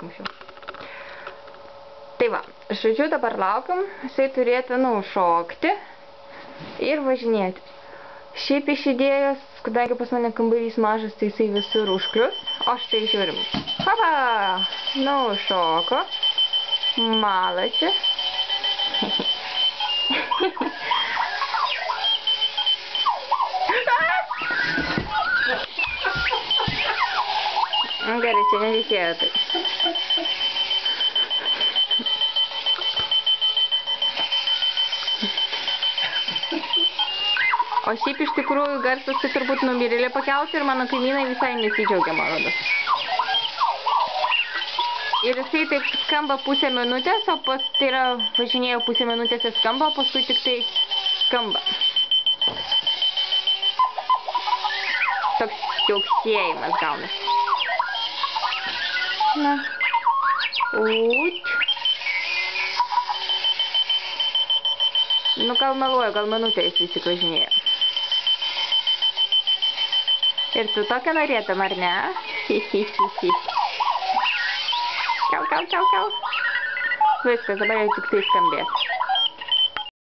Anksčiau. Tai va, žodžiu, dabar laukiam, jisai turėtų, šokti ir važinėti. Šiaip iš idėjos, kadangi pas mane kambarys mažas, tai jisai visur užklius, o štai žiūrim. Hopa! Šoko, malasi. Gerai, čia nereikėjo tai. O šiaip iš tikrųjų garsas tai turbūt numirėlė pakelti ir mano kaimynai visai nesidžiaugia, man rodos. Ir jisai taip skamba pusę minutės, o tai yra važinėjo pusę minutės ir skamba, o paskui tik tai skamba. Toks jauksėjimas gaunasi. Na. Ūt. Gal meluoju, gal minutę jis vis tik važinėjo. Ir tu tokią norėtum, ar ne? Kiau. Viskas, dabar jau tik tai skambės.